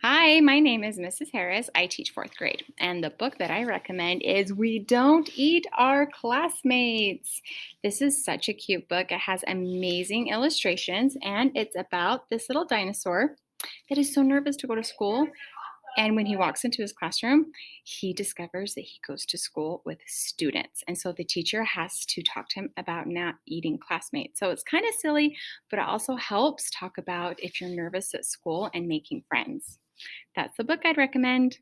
Hi, my name is Mrs. Harris. I teach fourth grade, and the book that I recommend is We Don't Eat Our Classmates. This is such a cute book. It has amazing illustrations, and it's about this little dinosaur that is so nervous to go to school. And when he walks into his classroom, he discovers that he goes to school with students. And so the teacher has to talk to him about not eating classmates. So it's kind of silly, but it also helps talk about if you're nervous at school and making friends. That's the book I'd recommend.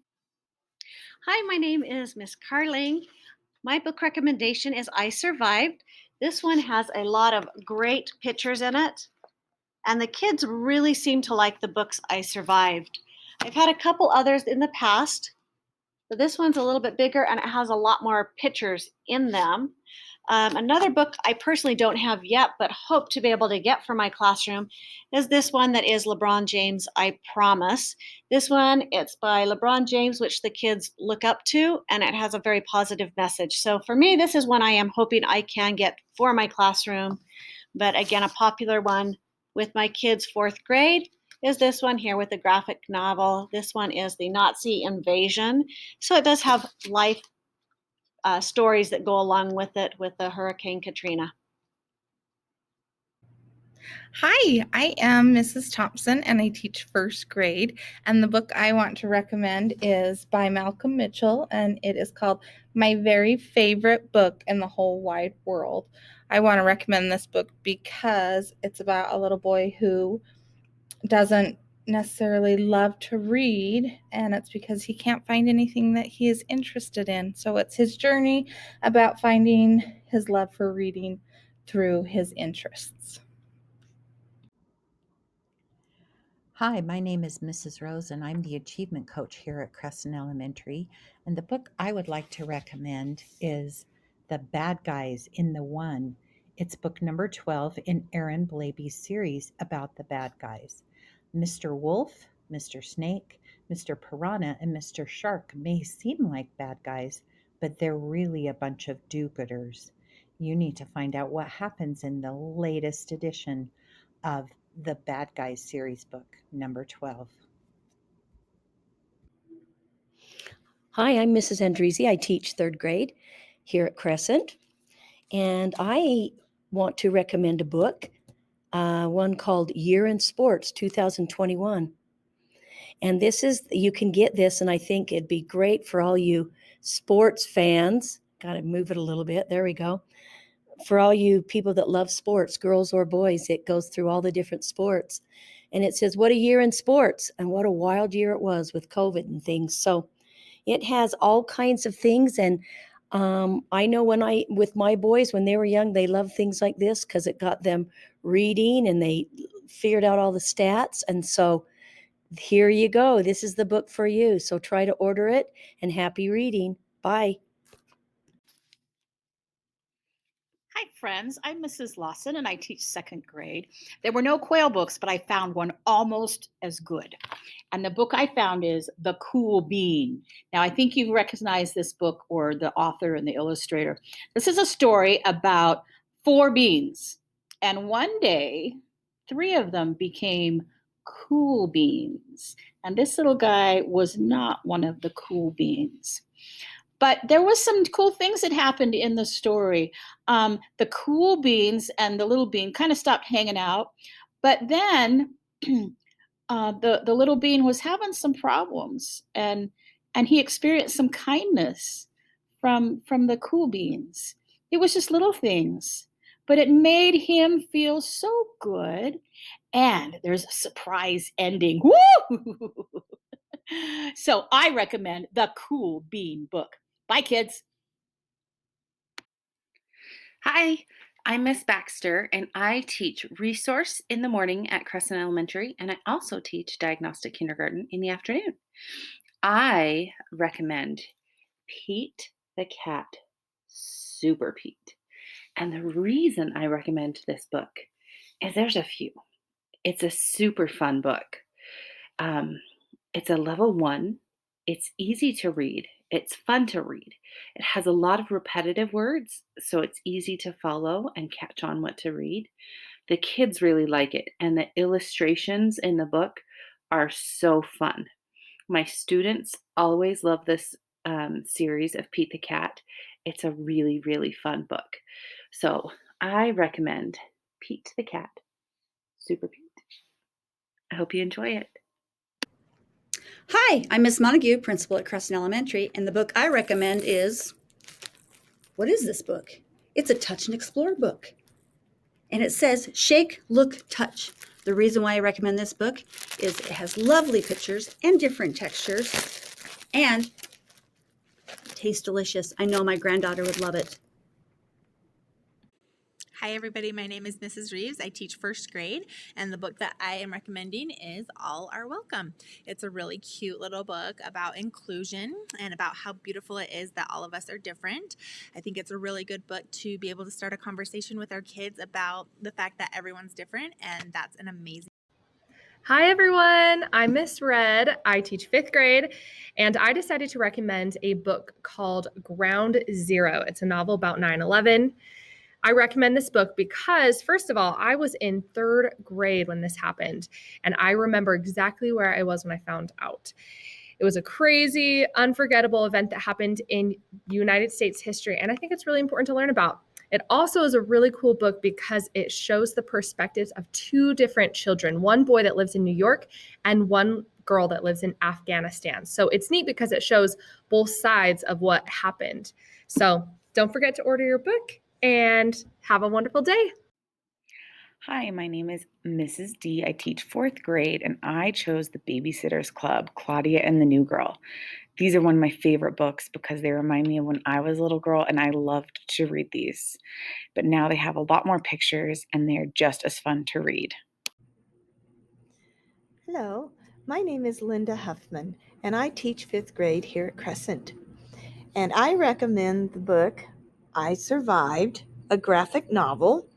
Hi, my name is Miss Carling. My book recommendation is I Survived. This one has a lot of great pictures in it, and the kids really seem to like the books I Survived. I've had a couple others in the past, but this one's a little bit bigger and it has a lot more pictures in them. Another book I personally don't have yet, but hope to be able to get for my classroom is this one that is LeBron James, I Promise. This one, it's by LeBron James, which the kids look up to, and it has a very positive message. So for me, this is one I am hoping I can get for my classroom. But again, a popular one with my kids' fourth grade is this one here with the graphic novel. This one is the Nazi invasion. So it does have life stories that go along with it with the Hurricane Katrina. Hi, I am Mrs. Thompson and I teach first grade. And the book I want to recommend is by Malcolm Mitchell and it is called My Very Favorite Book in the Whole Wide World. I want to recommend this book because it's about a little boy who doesn't necessarily love to read, and it's because he can't find anything that he is interested in. So it's his journey about finding his love for reading through his interests. Hi, my name is Mrs. Rose, and I'm the achievement coach here at Crescent Elementary. And the book I would like to recommend is The Bad Guys in the One. It's book number 12 in Aaron Blaby's series about the bad guys. Mr. Wolf, Mr. Snake, Mr. Piranha, and Mr. Shark may seem like bad guys, but they're really a bunch of do gooders. You need to find out what happens in the latest edition of the Bad Guys series book, number 12. Hi, I'm Mrs. Andresi. I teach third grade here at Crescent, and I want to recommend a book, one called Year in Sports 2021. And you can get this, and I think it'd be great for all you sports fans. Got to move it a little bit. There we go. For all you people that love sports, girls or boys, it goes through all the different sports. And it says, what a year in sports, and what a wild year it was with COVID and things. So it has all kinds of things. And I know with my boys, when they were young, they loved things like this because it got them reading and they figured out all the stats. And so here you go. This is the book for you. So try to order it and happy reading. Bye. Hi, friends. I'm Mrs. Lawson and I teach second grade. There were no quail books, but I found one almost as good. And the book I found is The Cool Bean. Now, I think you recognize this book or the author and the illustrator. This is a story about four beans. And one day, three of them became cool beans. And this little guy was not one of the cool beans. But there was some cool things that happened in the story. The cool beans and the little bean kind of stopped hanging out, but then the little bean was having some problems, and he experienced some kindness from the cool beans. It was just little things, but it made him feel so good. And there's a surprise ending. Woo! So I recommend the Cool Bean book. Bye, kids. Hi, I'm Miss Baxter, and I teach resource in the morning at Crescent Elementary, and I also teach diagnostic kindergarten in the afternoon. I recommend Pete the Cat, Super Pete. And the reason I recommend this book is there's a few. It's a super fun book. Um, it's a level one. It's easy to read. It's fun to read. It has a lot of repetitive words, so it's easy to follow and catch on what to read. The kids really like it, and the illustrations in the book are so fun. My students always love this series of Pete the Cat. It's a really, really fun book. So I recommend Pete the Cat, Super Pete. I hope you enjoy it. Hi, I'm Miss Montague, principal at Crescent Elementary, and the book I recommend is what is this book? It's a touch and explore book. And it says shake, look, touch. The reason why I recommend this book is it has lovely pictures and different textures and tastes delicious. I know my granddaughter would love it. Hi, everybody. My name is Mrs. Reeves. I teach first grade, and the book that I am recommending is All Are Welcome. It's a really cute little book about inclusion and about how beautiful it is that all of us are different. I think it's a really good book to be able to start a conversation with our kids about the fact that everyone's different, and that's an amazing. Hi, everyone. I'm Miss Red. I teach fifth grade, and I decided to recommend a book called Ground Zero. It's a novel about 9/11. I recommend this book because, first of all, I was in third grade when this happened, and I remember exactly where I was when I found out. It was a crazy, unforgettable event that happened in United States history, and I think it's really important to learn about. It also is a really cool book because it shows the perspectives of two different children, one boy that lives in New York and one girl that lives in Afghanistan. So it's neat because it shows both sides of what happened. So don't forget to order your book and have a wonderful day. Hi, my name is Mrs. D. I teach fourth grade, and I chose The Babysitter's Club, Claudia and the New Girl. These are one of my favorite books because they remind me of when I was a little girl and I loved to read these. But now they have a lot more pictures and they're just as fun to read. Hello, my name is Linda Huffman, and I teach fifth grade here at Crescent. And I recommend the book I Survived, a graphic novel,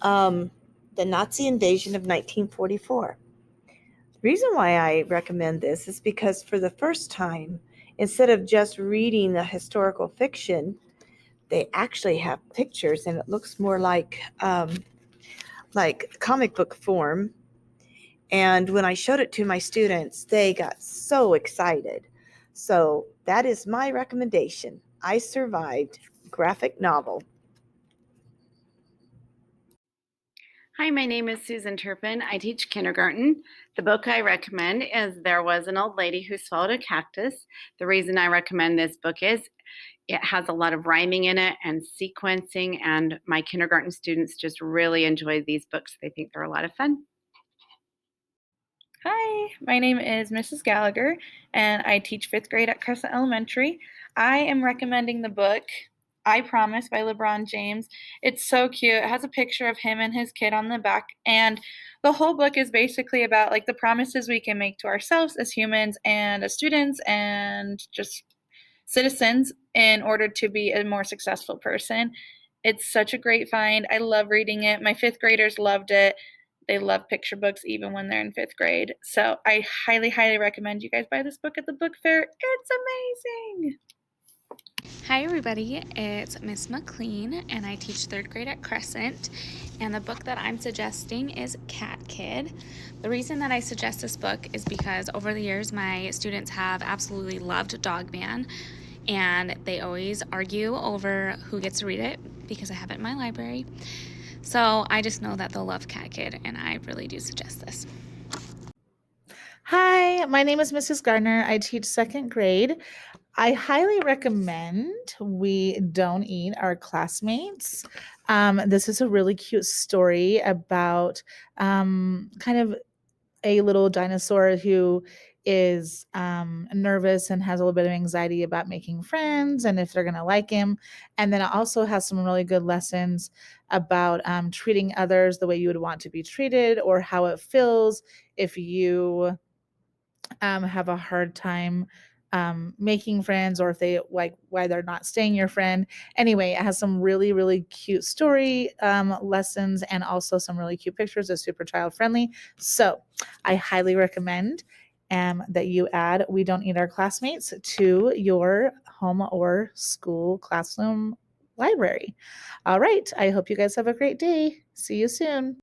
The Nazi Invasion of 1944. The reason why I recommend this is because for the first time, instead of just reading the historical fiction, they actually have pictures, and it looks more like comic book form. And when I showed it to my students, they got so excited. So that is my recommendation. I Survived, graphic novel. Hi, my name is Susan Turpin. I teach kindergarten. The book I recommend is There Was an Old Lady Who Swallowed a Cactus. The reason I recommend this book is it has a lot of rhyming in it and sequencing, and my kindergarten students just really enjoy these books. They think they're a lot of fun. Hi, my name is Mrs. Gallagher, and I teach fifth grade at Crescent Elementary. I am recommending the book I Promise by LeBron James. It's so cute. It has a picture of him and his kid on the back, and the whole book is basically about like the promises we can make to ourselves as humans and as students and just citizens in order to be a more successful person. It's such a great find. I love reading it. My fifth graders loved it. They love picture books even when they're in fifth grade. So I highly, highly recommend you guys buy this book at the book fair. It's amazing. Hi everybody, it's Miss McLean and I teach third grade at Crescent, and the book that I'm suggesting is Cat Kid. The reason that I suggest this book is because over the years my students have absolutely loved Dog Man, and they always argue over who gets to read it because I have it in my library. So I just know that they'll love Cat Kid, and I really do suggest this. Hi, my name is Mrs. Gardner. I teach second grade. I highly recommend We Don't Eat Our Classmates. This is a really cute story about kind of a little dinosaur who is nervous and has a little bit of anxiety about making friends and if they're going to like him. And then it also has some really good lessons about treating others the way you would want to be treated, or how it feels if you have a hard time making friends, or if they like why they're not staying your friend. Anyway, it has some really, really cute story lessons and also some really cute pictures. It's super child friendly. So I highly recommend that you add We Don't Eat Our Classmates to your home or school classroom library. All right. I hope you guys have a great day. See you soon.